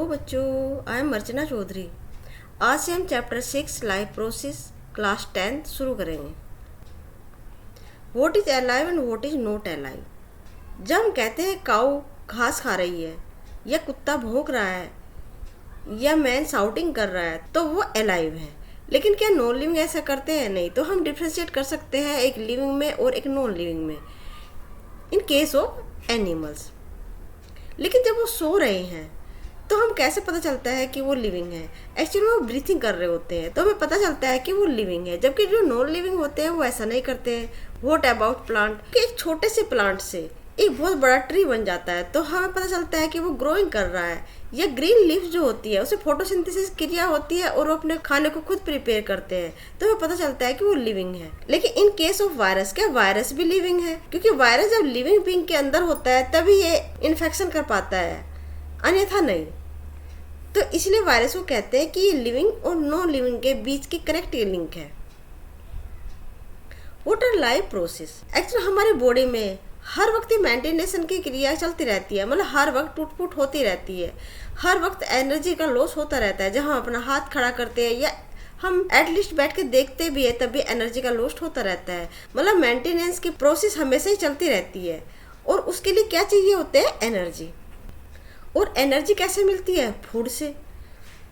बच्चों, I am अर्चना चौधरी। आज से हम चैप्टर 6 लाइफ प्रोसेस क्लास 10 शुरू करेंगे। What is alive and what is not alive. जब हम कहते हैं काऊ घास खा रही है, या कुत्ता भौंक रहा है, या मैन शाउटिंग कर रहा है, तो वो अलाइव है। लेकिन क्या नॉन लिविंग ऐसा करते हैं? नहीं। तो हम डिफ्रेंशिएट कर सकते हैं एक लिविंग में और एक नॉन लिविंग में इन केस ऑफ एनिमल्स। लेकिन जब वो सो रहे हैं तो हम कैसे पता चलता है कि वो लिविंग है? एक्चुअली वो ब्रीथिंग कर रहे होते हैं तो हमें पता चलता है कि वो लिविंग है, जबकि जो नॉन लिविंग होते हैं वो ऐसा नहीं करते हैं। What about plant? कि एक छोटे से प्लांट से एक बहुत बड़ा ट्री बन जाता है तो हमें पता चलता है कि वो ग्रोइंग कर रहा है। या ग्रीन लीफ जो होती है उसे फोटोसिंथेसिस क्रिया होती है और वो अपने खाने को खुद प्रिपेयर करते हैं तो हमें पता चलता है कि वो लिविंग है। लेकिन इन केस ऑफ वायरस, क्या वायरस भी लिविंग है? क्योंकि वायरस जब लिविंग बीइंग के अंदर होता है तभी ये इन्फेक्शन कर पाता है, अन्यथा नहीं। तो इसलिए वायरस को कहते हैं कि ये लिविंग और नॉन लिविंग के बीच की करेक्ट लिंक है। What are life process? Actually हमारी बॉडी में हर वक्त मेंटेनेशन की क्रिया चलती रहती है, मतलब हर वक्त टूट फूट होती रहती है, हर वक्त एनर्जी का लॉस होता रहता है। जब हम अपना हाथ खड़ा करते हैं या हम एटलीस्ट बैठ के देखते भी है तब भी एनर्जी का लॉस होता रहता है। मतलब मेंटेनेंस की प्रोसेस हमेशा ही चलती रहती है और उसके लिए क्या चाहिए होते हैं? एनर्जी। और एनर्जी कैसे मिलती है? फूड से।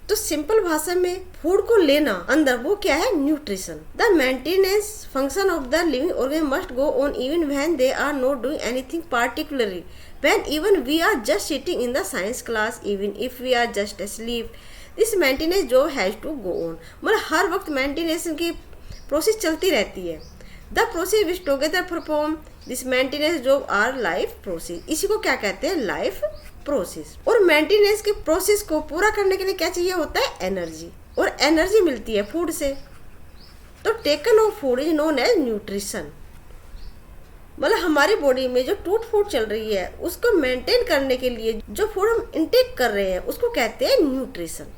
तो सिंपल भाषा में फूड को लेना अंदर, वो क्या है? Nutrition. The maintenance function of the living organism must go on even when they are not doing anything particularly, when even we are just sitting in the science class, even if we are just asleep, this maintenance job has to go on. मतलब हर वक्त maintenance की process चलती रहती है। The process which together perform this maintenance job are life process. इसी को क्या कहते हैं? Life process. और मेंटेनेंस के प्रोसेस को पूरा करने के लिए क्या चाहिए होता है? एनर्जी। और एनर्जी मिलती है फूड से। तो taken of food is known as nutrition. मतलब हमारी बॉडी में जो टूट फूट चल रही है उसको मेंटेन करने के लिए जो फूड हम इंटेक कर रहे हैं उसको कहते हैं न्यूट्रिशन।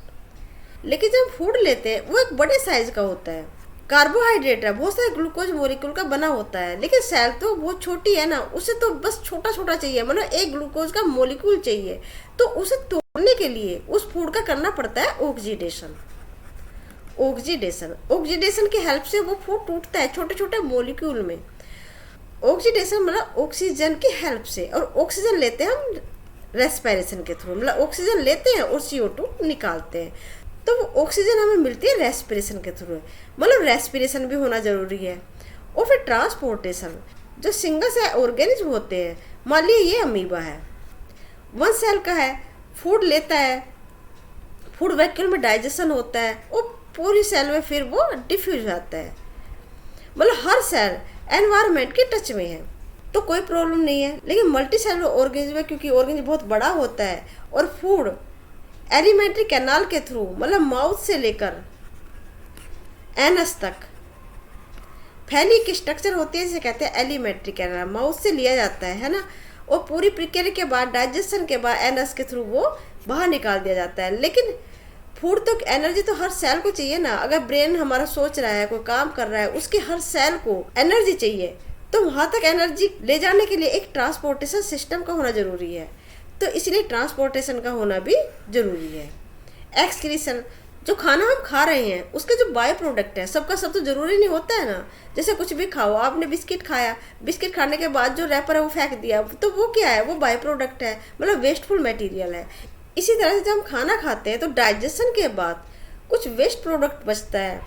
लेकिन जब फूड लेते हैं वो एक बड़े साइज का होता है, कार्बोहाइड्रेट है, बहुत सारे ग्लूकोज मोलिक्यूल का बना होता है। लेकिन सेल तो बहुत छोटी है ना, उसे तो बस छोटा छोटा चाहिए, मतलब एक ग्लूकोज का मोलिक्यूल चाहिए। तो उसे तोड़ने के लिए उस फूड का करना पड़ता है ऑक्सीडेशन। ऑक्सीडेशन की हेल्प से वो फूड टूटता है छोटे छोटे मोलिक्यूल में। ऑक्सीडेशन मतलब ऑक्सीजन की हेल्प से, और ऑक्सीजन लेते हैं हम रेस्पिरेशन के थ्रू, मतलब ऑक्सीजन लेते हैं और CO2 निकालते हैं। तो वो ऑक्सीजन हमें मिलती है रेस्पिरेशन के थ्रू, मतलब रेस्पिरेशन भी होना जरूरी है। और फिर ट्रांसपोर्टेशन, जो सिंगल सेल ऑर्गेनिज्म होते हैं, मान लीजिए ये अमीबा है, वन सेल का है, फूड लेता है, फूड वैक्यूल में डाइजेशन होता है और पूरी सेल में फिर वो डिफ्यूज जाता है। मतलब हर सेल एनवायरनमेंट के टच में है तो कोई प्रॉब्लम नहीं है। लेकिन मल्टी सेलुलर ऑर्गेनिज्म, क्योंकि ऑर्गेनिज्म बहुत बड़ा होता है और फूड एलिमेंट्री कैनाल के थ्रू, मतलब माउथ से लेकर एनस तक फैली स्ट्रक्चर होती है, जिसे कहते हैं एलिमेंट्री कैनाल, माउथ से लिया जाता है ना। और पूरी प्रक्रिया के बाद, डाइजेशन के बाद एनस के थ्रू वो बाहर निकाल दिया जाता है। लेकिन फूड तो एनर्जी तो हर सेल को चाहिए ना। अगर ब्रेन हमारा सोच रहा है, कोई काम कर रहा है, उसके हर सेल को एनर्जी चाहिए, तो वहाँ तक एनर्जी ले जाने के लिए एक ट्रांसपोर्टेशन सिस्टम का होना जरूरी है। तो इसलिए ट्रांसपोर्टेशन का होना भी जरूरी है। एक्सक्रीशन, जो खाना हम खा रहे हैं उसके जो बाय प्रोडक्ट है, सबका सब तो जरूरी नहीं होता है ना। जैसे कुछ भी खाओ, आपने बिस्किट खाया, बिस्किट खाने के बाद जो रैपर है वो फेंक दिया, तो वो क्या है? वो बाय प्रोडक्ट है, मतलब वेस्टफुल मटेरियल है। इसी तरह से जब हम खाना खाते हैं तो डाइजेशन के बाद कुछ वेस्ट प्रोडक्ट बचता है,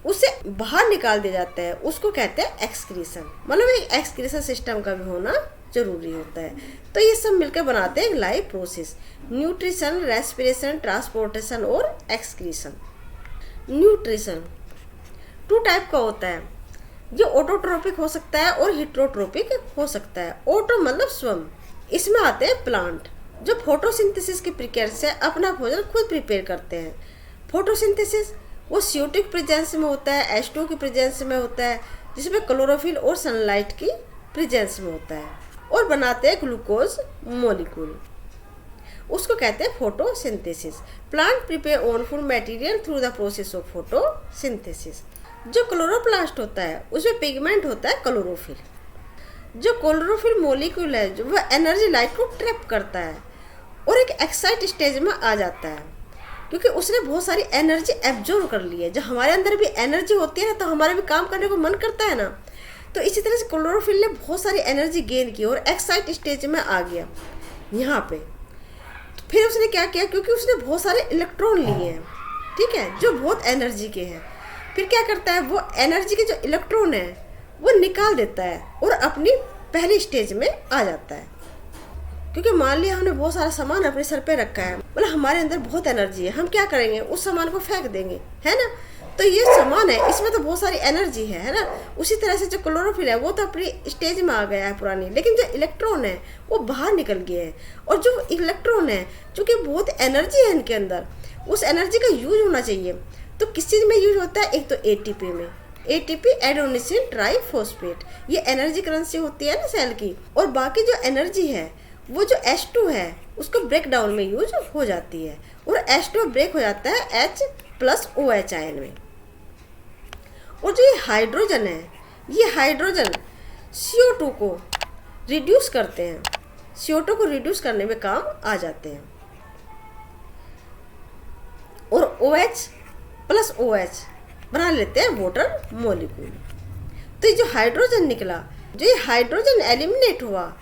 उसे बाहर निकाल दिया जाता है, उसको कहते हैं एक्सक्रीशन। मतलब एक एक्सक्रीशन सिस्टम का भी होना जरूरी होता है। तो ये सब मिलकर बनाते हैं एक life process: nutrition, respiration, transportation और एक्सक्रीशन। न्यूट्रिशन 2 टाइप का होता है। ये ऑटोट्रोपिक हो सकता है और हिट्रोट्रोपिक हो सकता है। ऑटो मतलब स्वयं, इसमें आते हैं प्लांट जो फोटोसिंथेसिस की प्रक्रिया से अपना भोजन खुद प्रिपेयर करते हैं। फोटोसिंथेसिस वो CO2 की प्रेजेंस में होता है, H2 की प्रेजेंस में होता है, जिसमें क्लोरोफिल और सनलाइट की प्रेजेंस में होता है, और बनाते हैं ग्लूकोज मोलिक्यूल, उसको कहते हैं photosynthesis. Plant prepare own food material through the process of photosynthesis. जो क्लोरोप्लास्ट होता है उसमें पिगमेंट होता है क्लोरोफिल। जो क्लोरोफिल मोलिक्यूल है जो वह एनर्जी लाइट को ट्रैप करता है और एक एक्साइट स्टेज में आ जाता है, क्योंकि उसने बहुत सारी एनर्जी एब्जॉर्व कर ली है। जब हमारे अंदर भी एनर्जी होती है ना, तो हमारा भी काम करने को मन करता है ना। तो इसी तरह से क्लोरोफिल ने बहुत सारी एनर्जी गेन की और एक्साइट स्टेज में आ गया यहाँ पे। तो फिर उसने क्या किया, क्योंकि उसने बहुत सारे इलेक्ट्रॉन लिए हैं, ठीक है, जो बहुत एनर्जी के हैं। फिर क्या करता है, वो एनर्जी के जो इलेक्ट्रॉन है वो निकाल देता है और अपनी पहली स्टेज में आ जाता है। क्योंकि मान लिया हमने बहुत सारा सामान अपने सर पे रखा है, मतलब हमारे अंदर बहुत एनर्जी है, हम क्या करेंगे, उस सामान को फेंक देंगे, है ना। तो ये सामान है, इसमें तो बहुत सारी एनर्जी है ना। उसी तरह से जो क्लोरोफिल है वो तो अपनी स्टेज में आ गया है पुरानी, लेकिन जो इलेक्ट्रॉन है वो बाहर निकल गए हैं। और जो इलेक्ट्रॉन है, चूँकि बहुत एनर्जी है इनके अंदर, उस एनर्जी का यूज होना चाहिए। तो किस चीज़ में यूज होता है, एक तो एटीपी में, एटीपी एडेनोसिन ट्राइफॉस्फेट, ये एनर्जी करेंसी होती है ना सेल की। और बाकी जो एनर्जी है वो जो H2 है उसको ब्रेक डाउन में यूज हो जाती है, और H2 ब्रेक हो जाता है H+OH आयन में। और जो ये हाइड्रोजन है, ये हाइड्रोजन CO2 को रिड्यूस करते हैं, CO2 को रिड्यूस करने में काम आ जाते हैं। और OH+OH बना लेते हैं वाटर मॉलिक्यूल। तो ये जो हाइड्रोजन निकला, जो ये हाइड्रोजन एलिमिनेट हुआ,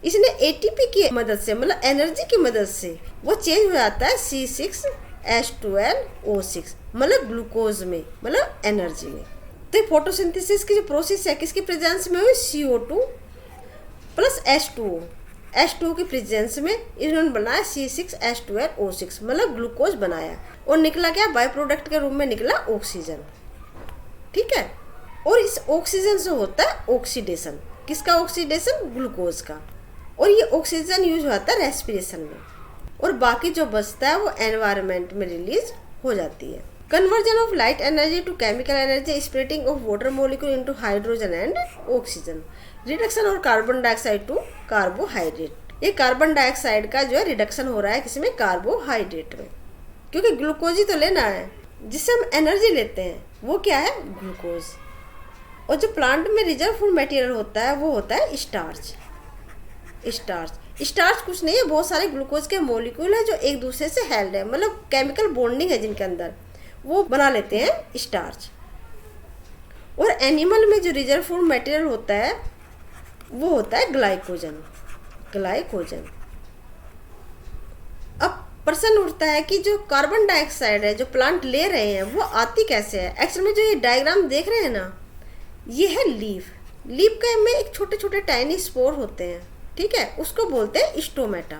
इसने एटीपी की मदद से, मतलब एनर्जी की मदद से, वो चेंज हो जाता है C6H12O6, मतलब ग्लूकोज में, मतलब एनर्जी में। तो फोटोसिंथेसिस की जो प्रोसेस है किसकी प्रेजेंस में हुई, CO2 प्लस H2O, H2O की प्रेजेंस में इन्होंने बनाया C6H12O6, मतलब ग्लूकोज बनाया। और निकला क्या, बाय प्रोडक्ट के रूप में निकला ऑक्सीजन, ठीक है। और इस ऑक्सीजन से होता है ऑक्सीडेशन, किसका ऑक्सीडेशन, ग्लूकोज का। और ये ऑक्सीजन यूज होता है रेस्पिरेशन में, और बाकी जो बचता है वो एनवायरनमेंट में रिलीज हो जाती है। Conversion of light energy to chemical energy, splitting of water molecule into hydrogen and oxygen, reduction और कार्बन डाइऑक्साइड टू कार्बोहाइड्रेट। ये कार्बन डाइऑक्साइड का जो है रिडक्शन हो रहा है किसमें, कार्बोहाइड्रेट में, क्योंकि ग्लूकोज ही तो लेना है, जिससे हम एनर्जी लेते हैं वो क्या है, ग्लूकोज। और जो प्लांट में रिजर्व फूड मटेरियल होता है वो होता है स्टार्च। स्टार्च कुछ नहीं है, बहुत सारे ग्लूकोज के मॉलिक्यूल है जो एक दूसरे से हेल्ड है, मतलब केमिकल बॉन्डिंग है जिनके अंदर, वो बना लेते हैं स्टार्च। और एनिमल में जो रिजर्व फूड मटेरियल होता है वो होता है ग्लाइकोजन। अब प्रश्न उठता है कि जो कार्बन डाइऑक्साइड है जो प्लांट ले रहे हैं वो आती कैसे है। एक्चुअल में जो ये डायग्राम देख रहे हैं ना, ये है लीफ का में एक छोटे छोटे टाइनी स्पोर होते हैं, ठीक है, उसको बोलते हैं स्टोमेटा।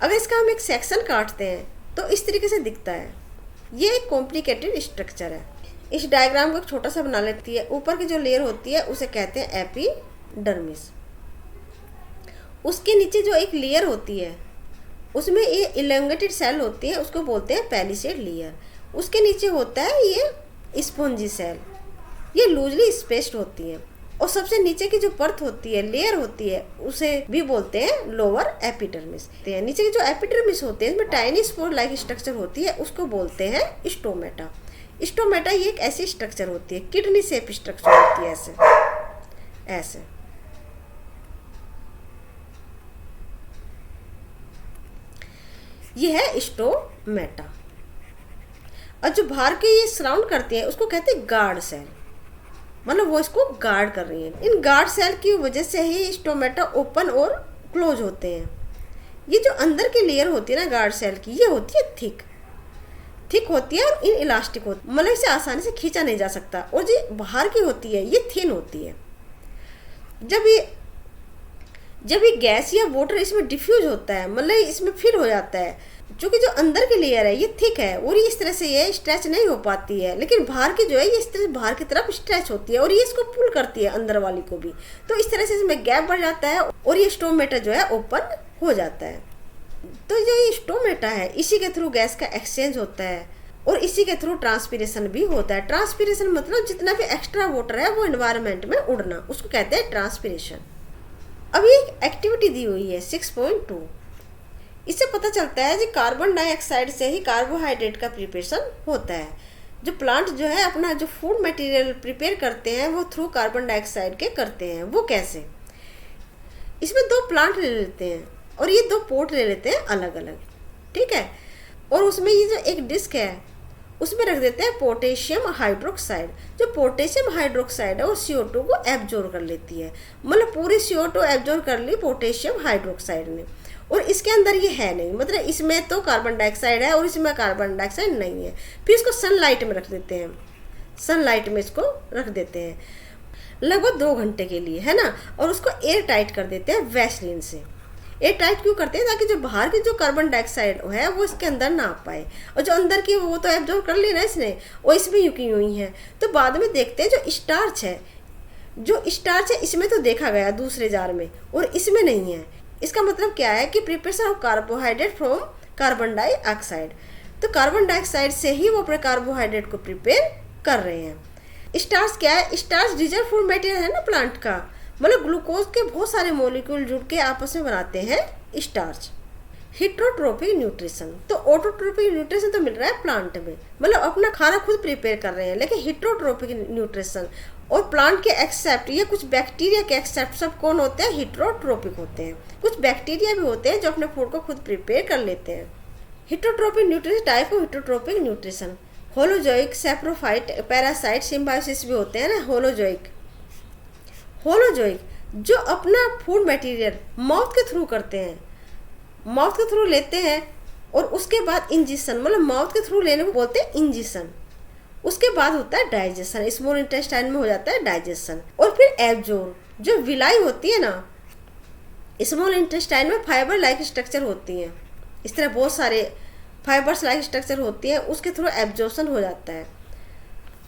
अगर इसका हम एक सेक्शन काटते हैं तो इस तरीके से दिखता है। ये एक कॉम्प्लिकेटेड स्ट्रक्चर है। इस डायग्राम को एक छोटा सा बना लेती है। ऊपर की जो लेयर होती है उसे कहते हैं एपिडर्मिस। उसके नीचे जो एक लेयर होती है उसमें ये इलोंगेटेड सेल होती है, उसको बोलते हैं पैलिसेड लेयर। उसके नीचे होता है ये स्पॉन्जी सेल, ये लूजली स्पेस्ड होती है। और सबसे नीचे की जो परत होती है, लेयर होती है, उसे भी बोलते हैं लोअर एपिडर्मिस। नीचे की जो एपिडर्मिस होती है इसमें टाइनी स्पोर लाइक स्ट्रक्चर होती है, उसको बोलते हैं स्टोमेटा। स्टोमेटा ये एक ऐसी स्ट्रक्चर होती है, किडनी शेप स्ट्रक्चर होती है, ऐसे। ये है स्टोमेटा। और जो बाहर के ये सराउंड करते हैं उसको कहते हैं गार्ड सेल, मतलब वो इसको गार्ड कर रही है। इन गार्ड सेल की वजह से ही स्टोमेटा ओपन और क्लोज होते हैं। ये जो अंदर की लेयर होती है ना गार्ड सेल की, ये होती है थिक होती है और इन इलास्टिक होती है, मतलब इसे आसानी से खींचा नहीं जा सकता। और जो बाहर की होती है ये थिन होती है। जब ये गैस या वाटर इसमें डिफ्यूज होता है, मतलब इसमें फिल हो जाता है, क्योंकि जो अंदर की लेयर है ये थिक है और ये इस तरह से ये स्ट्रेच नहीं हो पाती है, लेकिन बाहर की जो है ये इस तरह बाहर की तरफ स्ट्रेच होती है और ये इसको पुल करती है अंदर वाली को भी। तो इस तरह से इसमें गैप बढ़ जाता है और ये स्टोमेटा जो है ओपन हो जाता है। तो जो ये स्टोमेटा है इसी के थ्रू गैस का एक्सचेंज होता है और इसी के थ्रू ट्रांसपीरेशन भी होता है। ट्रांसपीरेशन मतलब जितना भी एक्स्ट्रा वाटर है वो एनवायरनमेंट में उड़ना, उसको कहते हैं ट्रांसपीरेशन। अभी एक एक्टिविटी दी हुई है 6.2। इससे पता चलता है कि कार्बन डाइऑक्साइड से ही कार्बोहाइड्रेट का प्रिपरेशन होता है। जो प्लांट जो है अपना जो फूड मटेरियल प्रिपेयर करते हैं वो थ्रू कार्बन डाइऑक्साइड के करते हैं। वो कैसे, इसमें 2 प्लांट ले लेते हैं और ये 2 पोट ले लेते हैं अलग अलग, ठीक है। और उसमें ये जो एक डिस्क है उसमें रख देते हैं पोटेशियम हाइड्रोक्साइड। जो पोटेशियम हाइड्रोक्साइड है वो CO2 को एब्जॉर्ब कर लेती है, मतलब पूरी CO2 एब्जॉर्ब कर ली पोटेशियम हाइड्रोक्साइड ने। और इसके अंदर ये है नहीं, मतलब इसमें तो कार्बन डाइऑक्साइड है और इसमें कार्बन डाइऑक्साइड नहीं है। फिर इसको सनलाइट में रख देते हैं, सनलाइट में इसको रख देते हैं लगभग 2 घंटे के लिए, है ना। और उसको एयर टाइट कर देते हैं वैसलीन से। एयर टाइट क्यों करते हैं? ताकि जो बाहर की जो कार्बन डाइऑक्साइड है वो इसके अंदर ना आ पाए, और जो अंदर की वो तो एब्जॉर्ब कर ली ना इसने, वो इसमें यूं की यूं ही है। तो बाद में देखते हैं जो स्टार्च है, जो स्टार्च है इसमें तो देखा गया दूसरे जार में और इसमें नहीं है। इसका मतलब क्या है कि preparation of carbohydrate from carbon dioxide. तो कार्बन डाइऑक्साइड से ही वो अपने कार्बोहाइड्रेट को प्रिपेयर कर रहे हैं। स्टार्च क्या है? स्टार्च रिजर्व फूड मटेरियल है ना प्लांट का, मतलब ग्लूकोज के बहुत सारे मॉलिक्यूल जुड़ के आपस में बनाते हैं स्टार्च। हिट्रोट्रोपिक न्यूट्रिशन, तो ऑटोट्रोपिक न्यूट्रिशन तो मिल रहा है प्लांट में, मतलब अपना खाना खुद प्रिपेयर कर रहे हैं, लेकिन हिट्रोट्रोपिक न्यूट्रिशन और प्लांट के एक्सेप्ट ये कुछ बैक्टीरिया के एक्सेप्ट सब कौन होते हैं? हिट्रोट्रोपिक होते हैं। कुछ बैक्टीरिया भी होते हैं जो अपने फूड को खुद प्रिपेयर कर लेते हैं। Heterotrophic nutrition type of heterotrophic nutrition, holozoic, saprophyte, parasite, symbiosis भी होते हैं ना। होलोजोइक जो अपना फूड मटेरियल माउथ के थ्रू करते हैं, माउथ के थ्रू लेते हैं और उसके बाद इंजेक्शन, मतलब माउथ के थ्रू लेने को बोलते हैं इंजेक्शन। उसके बाद होता है डाइजेशन, स्मॉल इंटेस्टाइन में हो जाता है डाइजेशन। और फिर एब्जॉर्ब, जो विलाई होती है ना स्मॉल इंटेस्टाइन में, फाइबर लाइक स्ट्रक्चर होती है, इस तरह बहुत सारे फाइबर्स लाइक स्ट्रक्चर होती है, उसके थ्रू एब्जॉर्प्शन हो जाता है।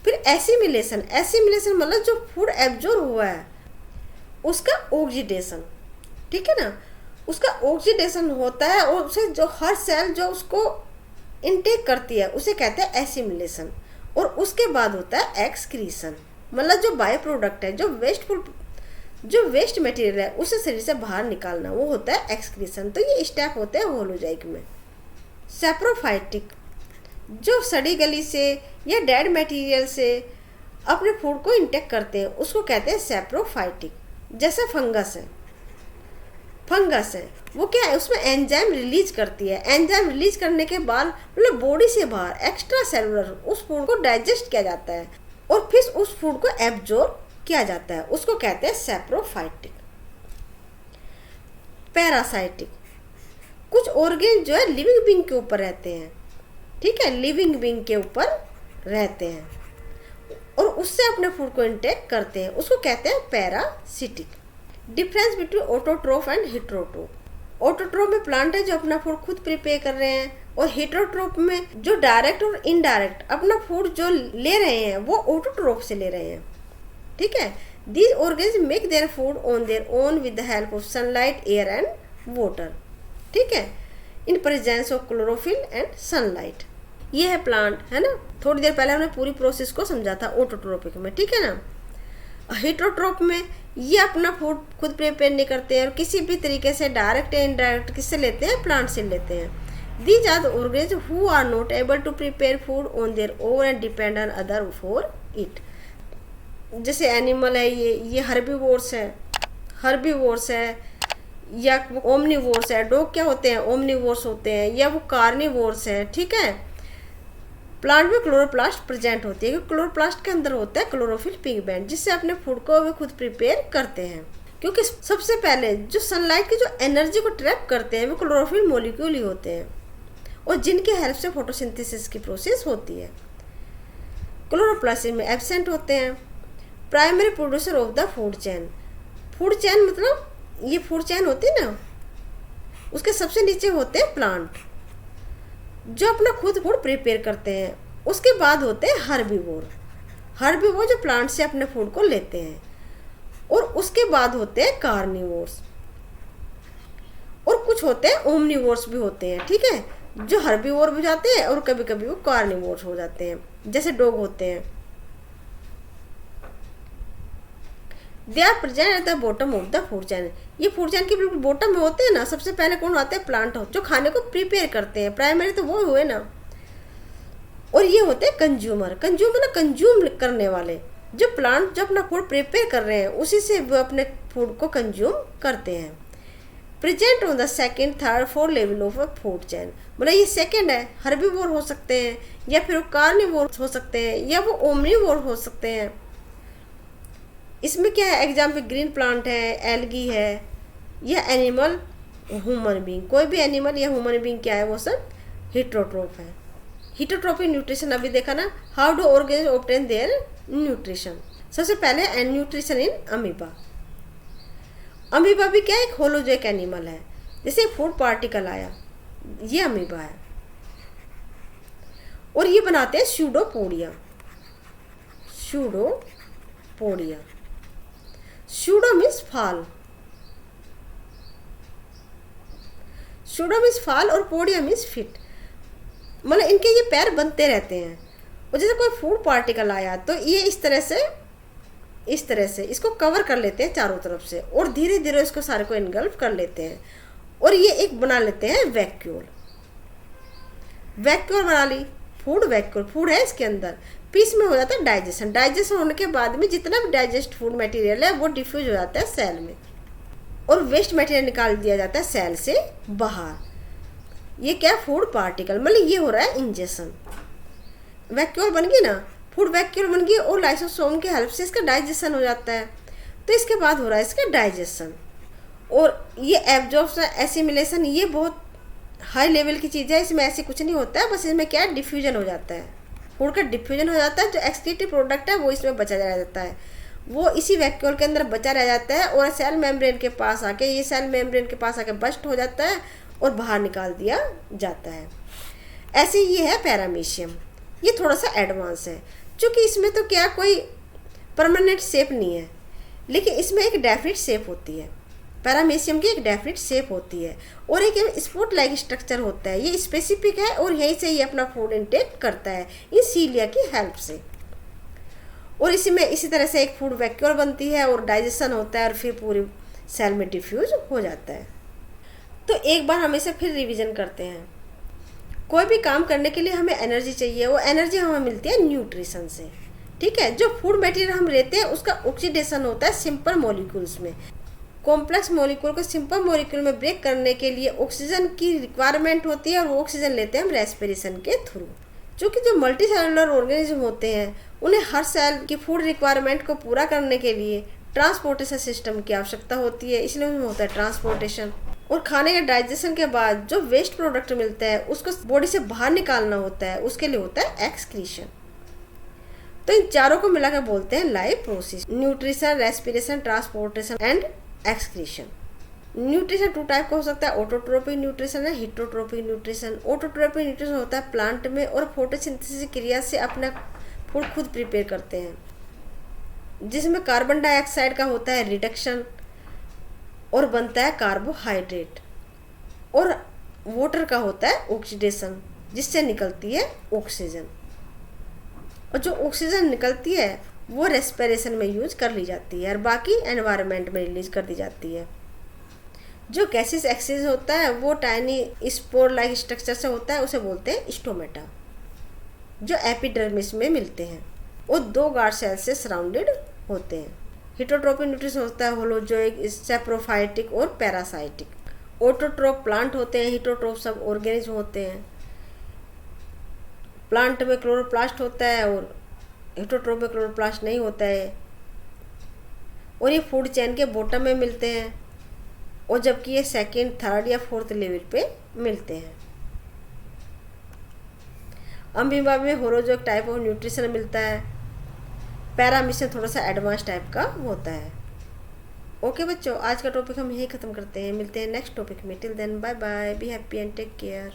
फिर एसिमिलेशन, एसिमिलेशन मतलब जो फूड एब्जॉर्ब हुआ है उसका ऑक्सीडेशन, ठीक है ना, उसका ऑक्सीडेशन होता है और उसे जो हर सेल जो उसको इनटेक करती है उसे कहते हैं एसिमिलेशन। और उसके बाद होता है एक्सक्रीशन, मतलब जो बाय प्रोडक्ट है, जो वेस्ट मटेरियल है उसे शरीर से बाहर निकालना, वो होता है एक्सक्रीशन। तो ये स्टेप होते हैं होलोजोइक में। सैप्रोफाइटिक, जो सड़ी गली से या डेड मटेरियल से अपने फूड को इंटेक करते हैं उसको कहते हैं सैप्रोफाइटिक। जैसे फंगस है, वो क्या है, उसमें एंजाइम रिलीज करती है। एंजाइम रिलीज करने के बाद मतलब बॉडी से बाहर एक्स्ट्रा सेलुलर उस फूड को डाइजेस्ट किया जाता है और फिर उस फूड को एब्जॉर्ब किया जाता है, उसको कहते हैं सैप्रोफाइटिक। पैरासाइटिक, कुछ ऑर्गेन जो है लिविंग बीइंग के ऊपर रहते हैं, ठीक है, लिविंग बीइंग के ऊपर रहते हैं और उससे अपने फूड को इंटेक करते हैं, उसको कहते हैं parasitic. Difference between autotroph and heterotroph, autotroph में प्लांट है जो अपना फूड खुद प्रिपेयर कर रहे हैं, और हिट्रोट्रोफ में जो डायरेक्ट और इनडायरेक्ट अपना फूड जो ले रहे हैं वो ऑटोट्रोफ से ले रहे हैं, ठीक है। These organs make their food on their own with the help of sunlight, air and water, ठीक है, in presence of chlorophyll and sunlight. ये है प्लांट, है ना। थोड़ी देर पहले हमने पूरी प्रोसेस को समझा था ऑटोट्रोपिक में, ठीक है ना। हिट्रोट्रोप में ये अपना फूड खुद प्रिपेयर नहीं करते हैं और किसी भी तरीके से डायरेक्ट या इनडायरेक्ट किससे लेते हैं? प्लांट से लेते हैं। These are the organs who are not able to prepare food on their own and depend on other for it. जैसे एनिमल है, ये हर्बीवोर्स है या ओमनीवोर्स है। डॉग क्या होते हैं? ओमनीवोर्स होते हैं, या वो कार्निवोर्स है, ठीक है। प्लांट में क्लोरोप्लास्ट प्रेजेंट होती है, क्योंकि क्लोरोप्लास्ट के अंदर होता है क्लोरोफिल पिगमेंट, जिससे अपने फूड को वे खुद प्रिपेयर करते हैं। क्योंकि सबसे पहले जो सनलाइट की जो एनर्जी को ट्रैप करते हैं वो क्लोरोफिल मॉलिक्यूल ही होते हैं, और जिनके हेल्प से फोटोसिंथेसिस की प्रोसेस होती है। क्लोरोप्लास्ट में एब्सेंट होते हैं। Primary producer of the food chain, food chain मतलब ये फूड चेन होती है ना, उसके सबसे नीचे होते हैं प्लांट जो अपना खुद फूड प्रिपेयर करते हैं। उसके बाद होते हैं हर्बीवोर जो प्लांट से अपने फूड को लेते हैं, और उसके बाद होते हैं कार्निवोर्स, और कुछ होते हैं ओमनीवोर्स भी होते हैं, ठीक है, जो हर्बीवोर भी जाते हैं और कभी कभी वो कार्निवोर्स हो जाते हैं, जैसे डॉग होते हैं। They are present at the bottom of the food chain, ये फूड चेन के बिल्कुल बॉटम में होते हैं ना। सबसे पहले कौन आते हैं? प्लांट जो खाने को प्रिपेयर करते हैं, प्राइमरी तो वो हुए ना। और ये होते हैं कंज्यूमर ना कंज्यूम करने वाले, जो प्लांट जो अपना फूड प्रिपेयर कर रहे हैं उसी से वो अपने फूड को कंज्यूम करते हैं। Present on the second third fourth level of a food chain, मतलब ये सेकेंड है, हर्बीवोर हो सकते हैं या फिर वो कार्निवोर हो सकते हैं या वो ओमनीवोर हो सकते हैं। इसमें क्या है, एग्जाम्पल ग्रीन प्लांट है, एल्गी है, या एनिमल ह्यूमन बीइंग, कोई भी एनिमल या ह्यूमन बीइंग क्या है वो सब हिटरोट्रोफ है। हिटरोट्रोपिक न्यूट्रिशन अभी देखा ना, how do organism obtain their nutrition. सबसे पहले and nutrition in amoeba. Amoeba भी क्या है, एक होलोजोइक एनिमल है, जैसे फूड पार्टिकल आया, ये अमीबा है, और ये बनाते हैं स्यूडोपोडिया। स्यूडोपोडिया, स्यूडो मीन्स फाल, स्यूडो मीन्स फाल और पोडिया मीन्स फिट, मतलब इनके ये पैर बनते रहते हैं। और जैसे कोई फूड पार्टिकल आया तो ये इस तरह से इसको कवर कर लेते हैं चारों तरफ से, और धीरे धीरे इसको सारे को इनगल्फ कर लेते हैं, और ये एक बना लेते हैं वैक्यूल। वैक्यूल बना ली, फूड वैक्यूल, फूड है इसके अंदर, पीस में हो जाता है डाइजेशन। डाइजेशन होने के बाद में जितना भी डाइजेस्ट फूड मटेरियल है वो डिफ्यूज हो जाता है सेल में, और वेस्ट मटेरियल निकाल दिया जाता है सेल से बाहर। ये क्या है, फूड पार्टिकल, मतलब ये हो रहा है इंजेक्शन। वैक्यूल बन गई ना, फूड वैक्यूल बन गई, और लाइसोसोम की हेल्प से इसका डाइजेशन हो जाता है। तो इसके बाद हो रहा है इसका डाइजेशन, और ये एब्जॉर्प्शन एसिमिलेशन ये बहुत हाई लेवल की चीज़ है, इसमें ऐसे कुछ नहीं होता है, बस इसमें क्या है डिफ्यूजन हो जाता है, फूड का डिफ्यूजन हो जाता है। जो एक्सक्रीटिव प्रोडक्ट है वो इसमें बचा रह जाता है, वो इसी वैक्यूल के अंदर बचा रह जाता है, और सेल मेम्ब्रेन के पास आके ये सेल मेम्ब्रेन के पास आके बस्ट हो जाता है और बाहर निकाल दिया जाता है। ऐसे ये है पैरामीशियम, ये थोड़ा सा एडवांस है, क्योंकि इसमें तो क्या कोई परमानेंट शेप नहीं है, लेकिन इसमें एक डेफिनेट शेप होती है। पैरामीशियम की एक डेफिनेट शेप होती है, और एक स्पोर्ट लाइक स्ट्रक्चर होता है, ये स्पेसिफिक है, और यहीं से ये अपना फूड इंटेक करता है इन सीलिया की हेल्प से। और इसी तरह से एक फूड वैक्यूल बनती है, और डाइजेशन होता है, और फिर पूरी सेल में डिफ्यूज हो जाता है। तो एक बार हम इसे फिर रिवीजन करते हैं। कोई भी काम करने के लिए हमें एनर्जी चाहिए, वो एनर्जी हमें मिलती है न्यूट्रिशन से, ठीक है। जो फूड मटेरियल हम लेते हैं उसका ऑक्सीडेशन होता है सिंपल मॉलिक्यूल्स में। कॉम्प्लेक्स मॉलिक्यूल को सिंपल मॉलिक्यूल में ब्रेक करने के लिए ऑक्सीजन की रिक्वायरमेंट होती है, और वो ऑक्सीजन लेते हैं हम रेस्पिरेशन के थ्रू। क्योंकि जो मल्टी सेलुलर ऑर्गेनिज्म होते हैं उन्हें हर सेल की फूड रिक्वायरमेंट को पूरा करने के लिए ट्रांसपोर्टेशन सिस्टम की आवश्यकता होती है, इसलिए उनमें होता है ट्रांसपोर्टेशन। और खाने के डाइजेशन के बाद जो वेस्ट प्रोडक्ट मिलता है उसको बॉडी से बाहर निकालना होता है, उसके लिए होता है एक्सक्रीशन। तो इन चारों को मिलाकर बोलते हैं life process: nutrition, respiration, transportation and excretion. Nutrition 2 type का हो सकता है, ऑटोट्रोपिक न्यूट्रिशन है, हिटरोट्रोपिक न्यूट्रिशन। ऑटोट्रोपिक न्यूट्रिशन होता है प्लांट में, और फोटोसिंथेसिस क्रिया से अपना फूड खुद प्रिपेयर करते हैं, जिसमें कार्बन डाइऑक्साइड का होता है रिडक्शन और बनता है कार्बोहाइड्रेट, और वाटर का होता है ऑक्सीडेशन, जिससे निकलती है ऑक्सीजन। और जो ऑक्सीजन निकलती है वो रेस्पिरेशन में यूज कर ली जाती है, और बाकी एनवायरनमेंट में रिलीज कर दी जाती है। जो गैसेस एक्सचेंज होता है वो टाइनी स्पोर लाइक स्ट्रक्चर से होता है, उसे बोलते हैं स्टोमेटा, जो एपिडर्मिस में मिलते हैं, और 2 गार्ड सेल से सराउंडेड होते हैं। हिटोट्रोपिक न्यूट्रिशन होता है होलोजोइक, सैप्रोफाइटिक और पैरासाइटिक। ऑटोट्रोप प्लांट होते हैं, हिटोट्रोप सब ऑर्गेनिज्म होते हैं। प्लांट में क्लोरोप्लास्ट होता है और हिटोट्रोप में क्लोरोप्लास्ट नहीं होता है, और ये फूड चेन के बॉटम में मिलते हैं, और जबकि ये सेकंड, थर्ड या फोर्थ लेवल पे मिलते हैं। अमीबा में होलोजोइक टाइप ऑफ न्यूट्रिशन मिलता है। पैरामीशियम थोड़ा सा एडवांस टाइप का होता है। ओके बच्चों, आज का टॉपिक हम यही ख़त्म करते हैं, मिलते हैं नेक्स्ट टॉपिक में। Till then bye bye, be happy and take care.